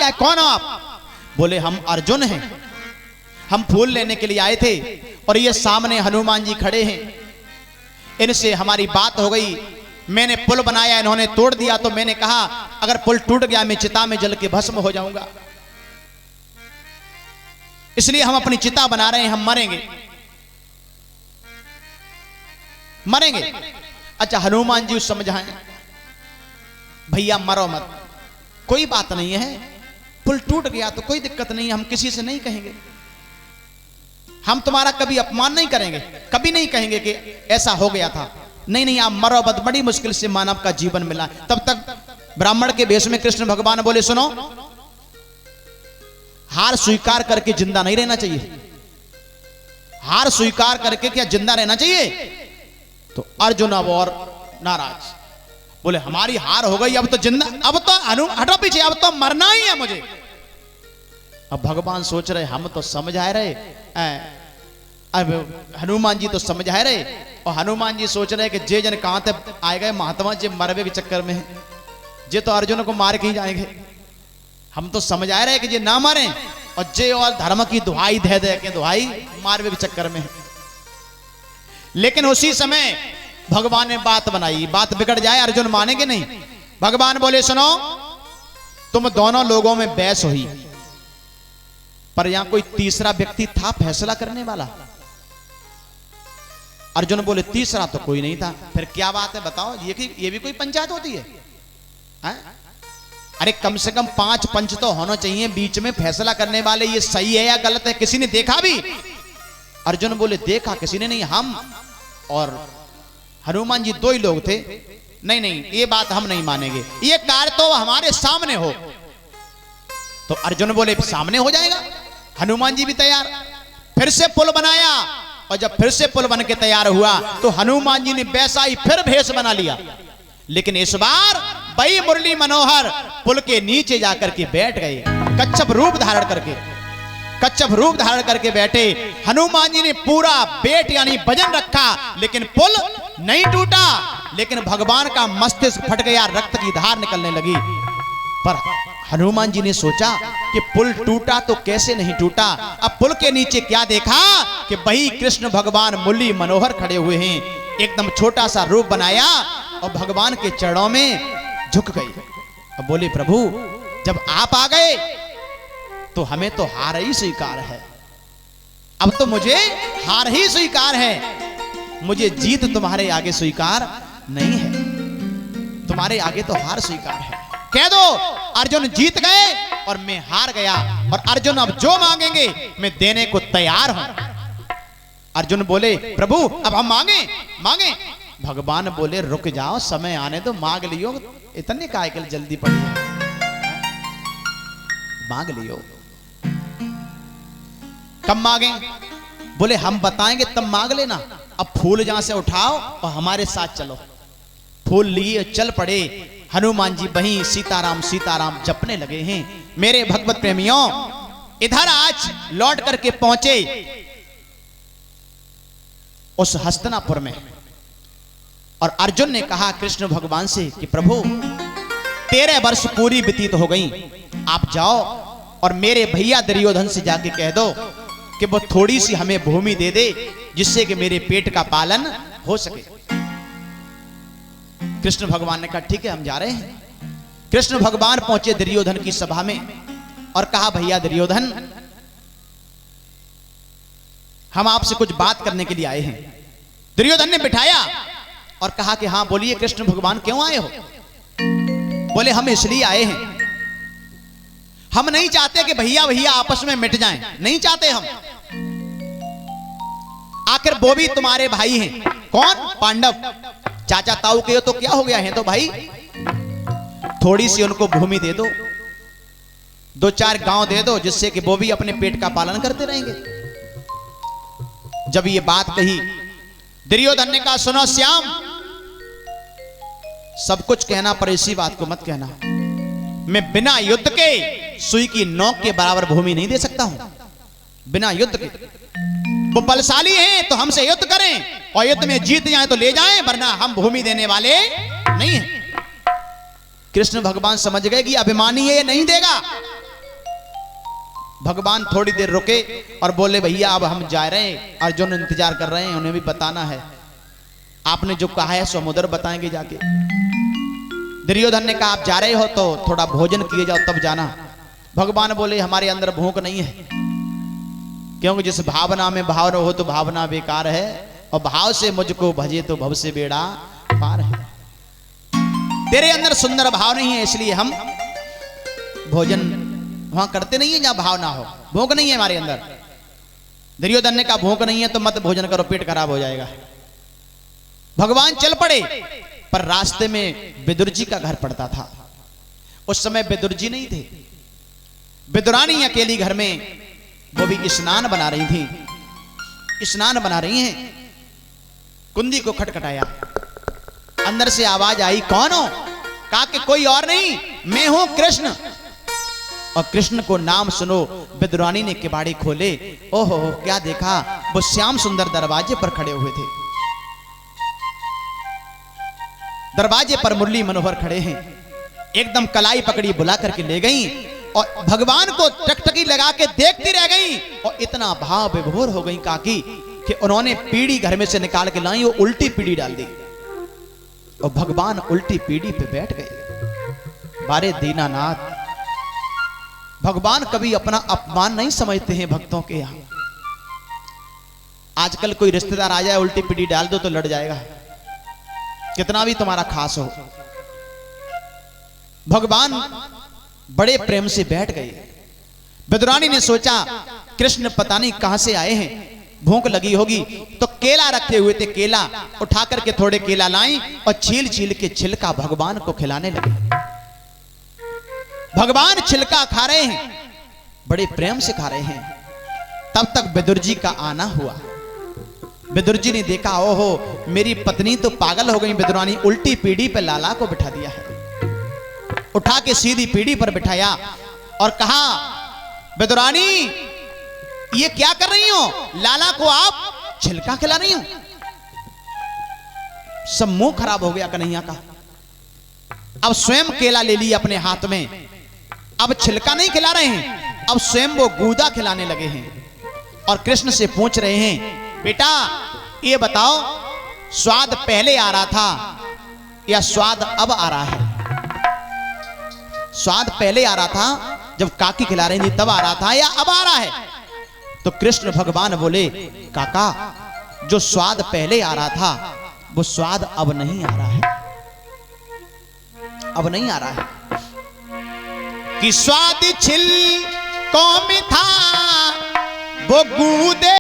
क्या है, कौन हो आप? बोले हम अर्जुन हैं, हम फूल लेने के लिए आए थे और ये सामने हनुमान जी खड़े हैं, इनसे हमारी बात हो गई, मैंने पुल बनाया, इन्होंने तोड़ दिया, तो मैंने कहा अगर पुल टूट गया मैं चिता में जल के भस्म हो जाऊंगा, इसलिए हम अपनी चिता बना रहे हैं, हम मरेंगे मरेंगे। अच्छा हनुमान जी समझाएं, भैया मरो मत, कोई बात नहीं है, पुल टूट गया तो कोई दिक्कत नहीं, हम किसी से नहीं कहेंगे, हम तुम्हारा कभी अपमान नहीं करेंगे, कभी नहीं कहेंगे कि ऐसा हो गया था, नहीं नहीं आप मरो मत, बड़ी मुश्किल से मानव का जीवन मिला। तब तक ब्राह्मण के वेश में कृष्ण भगवान बोले सुनो, हार स्वीकार करके जिंदा नहीं रहना चाहिए, हार स्वीकार करके क्या जिंदा रहना चाहिए? तो अर्जुन अब और नाराज, बोले हमारी हार हो गई, अब तो जिंदा, अब तो हटो पीछे, अब तो मरना ही है मुझे। अब भगवान सोच रहे हम तो समझा रहे, अब हनुमान जी तो समझा रहे, और हनुमान जी सोच रहे कि जे जन कहां तक आए गए महात्मा जी मरवे के चक्कर में, जे तो अर्जुन को मार के ही जाएंगे, हम तो समझा रहे कि जे ना मारे, और जे और धर्म की दुहाई दे दे के दुहाई मारवे के चक्कर में। लेकिन उसी समय भगवान ने बात बनाई, बात बिगड़ जाए, अर्जुन मानेंगे नहीं। भगवान बोले सुनो, तुम दोनों लोगों में बहस हुई, पर यहां कोई तीसरा व्यक्ति था फैसला करने वाला। अर्जुन बोले तीसरा तो कोई नहीं था, फिर क्या बात है बताओ, ये भी कोई पंचायत होती है? अरे कम से कम 5 पंच तो होना चाहिए बीच में फैसला करने वाले, ये सही है या गलत है, किसी ने देखा भी? अर्जुन बोले देखा किसी ने नहीं, हम और हनुमान जी 2 ही लोग थे, नहीं नहीं ये बात हम नहीं मानेंगे, ये कार्य तो हमारे सामने हो। तो अर्जुन बोले सामने हो जाएगा। हनुमान जी भी तैयार, फिर से पुल बनाया, और जब फिर से पुल बन के तैयार हुआ तो हनुमान जी ने वैसा ही फिर भेष बना लिया, लेकिन इस बार वही मुरली मनोहर पुल के नीचे जाकर के बैठ गए, कच्छप रूप धारण करके, कच्छप रूप धारण करके बैठे। हनुमान जी ने पूरा बेट यानी वजन रखा, लेकिन पुल नहीं टूटा, लेकिन भगवान का मस्तिष्क फट गया, रक्त की धार निकलने लगी। पर हनुमान जी ने सोचा कि पुल टूटा तो कैसे नहीं टूटा। अब पुल के नीचे क्या देखा कि वही कृष्ण भगवान मुरली मनोहर खड़े हुए हैं, एकदम छोटा सा रूप बनाया और भगवान के चरणों में झुक गए। अब बोले प्रभु जब आप आ गए तो हमें तो हार ही स्वीकार है, अब तो मुझे हार ही स्वीकार है, मुझे जीत तुम्हारे आगे स्वीकार नहीं है, तुम्हारे आगे तो हार स्वीकार है। कह दो अर्जुन जीत गए और मैं हार गया, और अर्जुन अब जो मांगेंगे मैं देने को तैयार हूं। अर्जुन बोले प्रभु अब हम मांगे मांगे। भगवान बोले रुक जाओ, समय आने दो, मांग लियो, इतने काय के जल्दी पड़ी है, मांग लियो। कब मांगे? बोले हम बताएंगे तब मांग लेना, अब फूल जहां से उठाओ और हमारे साथ चलो। फूल लिए चल पड़े, हनुमान जी वहीं सीताराम सीताराम जपने लगे हैं। मेरे भगवत प्रेमियों इधर आज लौट करके पहुंचे उस हस्तिनापुर में, और अर्जुन ने कहा कृष्ण भगवान से कि प्रभु 13 वर्ष पूरी व्यतीत हो गई, आप जाओ और मेरे भैया दुर्योधन से जाके कह दो कि वो थोड़ी सी हमें भूमि दे दे, जिससे कि मेरे पेट का पालन हो सके। कृष्ण भगवान ने कहा ठीक है हम जा रहे हैं। कृष्ण भगवान पहुंचे दुर्योधन की सभा में और कहा भैया दुर्योधन हम आपसे कुछ बात करने के लिए आए हैं। दुर्योधन ने बिठाया और कहा कि हाँ बोलिए कृष्ण भगवान क्यों आए हो? बोले हम इसलिए आए हैं, हम नहीं चाहते कि भैया भैया आपस में मिट जाएं, नहीं चाहते हम, आखिर वो भी तुम्हारे भाई हैं। कौन? पांडव। चाचा ताऊ के हो तो क्या हो गया है तो भाई, थोड़ी सी उनको भूमि दे दो, 2-4 गांव दे दो, जिससे कि वो भी अपने पेट का पालन करते रहेंगे। जब ये बात कही दुर्योधन ने कहा सुनो श्याम, सब कुछ कहना पर इसी बात को मत कहना, मैं बिना युद्ध के सुई की नोक के बराबर भूमि नहीं दे सकता हूं, बिना युद्ध के। वो बलशाली हैं तो हमसे युद्ध करें और युद्ध में जीत जाएं तो ले जाएं, वरना हम भूमि देने वाले नहीं हैं। कृष्ण भगवान समझ गए कि अभिमानी ये नहीं देगा, भगवान थोड़ी देर रुके और बोले भैया अब हम जा रहे हैं, अर्जुन इंतजार कर रहे हैं, उन्हें भी बताना है, आपने जो कहा है सो हम उधर बताएंगे जाके। दुर्योधन ने कहा आप जा रहे हो तो थोड़ा भोजन किए जाओ तब जाना। भगवान बोले हमारे अंदर भूख नहीं है, क्योंकि जिस भावना में भाव न हो तो भावना बेकार है, और भाव से मुझको भजे तो भव से बेड़ा पार है। तेरे अंदर सुंदर भाव नहीं है, इसलिए हम भोजन वहां करते नहीं है जहां भाव ना हो। भूख नहीं है हमारे अंदर। दुर्योधन ने कहा भूख नहीं है तो मत भोजन करो, पेट खराब हो जाएगा। भगवान चल पड़े, पर रास्ते में विदुर जी का घर पड़ता था। उस समय विदुर जी नहीं थे, विदुरानी अकेली घर में, वो भी स्नान बना रही थी। स्नान बना रही हैं, कुंदी को खटखटाया, अंदर से आवाज आई कौन हो? कहा कि कोई और नहीं, मैं हूं कृष्ण। और कृष्ण को नाम सुनो, विदुरानी ने किवाड़ी खोले, ओहो क्या देखा, वो श्याम सुंदर दरवाजे पर खड़े हुए थे। दरवाजे पर मुरली मनोहर खड़े हैं, एकदम कलाई पकड़ी बुला करके ले गई और भगवान को टकटकी लगा के देखती रह गई, और इतना भाव विभोर हो गई काकी कि उन्होंने पीढ़ी घर में से निकाल के लाई, वो उल्टी पीढ़ी डाल दी और भगवान उल्टी पीढ़ी पे बैठ गए। बारे दीनानाथ, भगवान कभी अपना अपमान नहीं समझते हैं भक्तों के यहां। आजकल कोई रिश्तेदार आ जाए उल्टी पीढ़ी डाल दो तो लड़ जाएगा, कितना भी तुम्हारा खास हो। भगवान बड़े प्रेम से बैठ गए। विदुरानी ने सोचा कृष्ण पता नहीं कहां से आए हैं, भूख लगी होगी, तो केला रखे हुए थे, केला उठा करके थोड़े केला लाई और छील छील के छिलका भगवान को खिलाने लगे। भगवान छिलका खा रहे हैं, बड़े प्रेम से खा रहे हैं। तब तक विदुर जी का आना हुआ। विदुर जी ने देखा ओहो मेरी पत्नी तो पागल हो गई, विदुरानी उल्टी पीढ़ी पे लाला को बिठा दिया है। उठा के सीधी पीढ़ी पर बिठाया और कहा विदुरानी ये क्या कर रही हो, लाला को आप छिलका खिला रही हो। सब मुंह खराब हो गया कन्हैया का। अब स्वयं केला ले लिया अपने हाथ में, अब छिलका नहीं खिला रहे हैं, अब स्वयं वो गूदा खिलाने लगे हैं और कृष्ण से पूछ रहे हैं बेटा ये बताओ स्वाद पहले आ रहा था या स्वाद अब आ रहा है? स्वाद पहले आ रहा था जब काकी खिला रही थी तब आ रहा था या अब आ रहा है? तो कृष्ण भगवान बोले काका जो स्वाद पहले आ रहा था वो स्वाद अब नहीं आ रहा है, अब नहीं आ रहा है। कि स्वाद छिलकों में था वो गूदे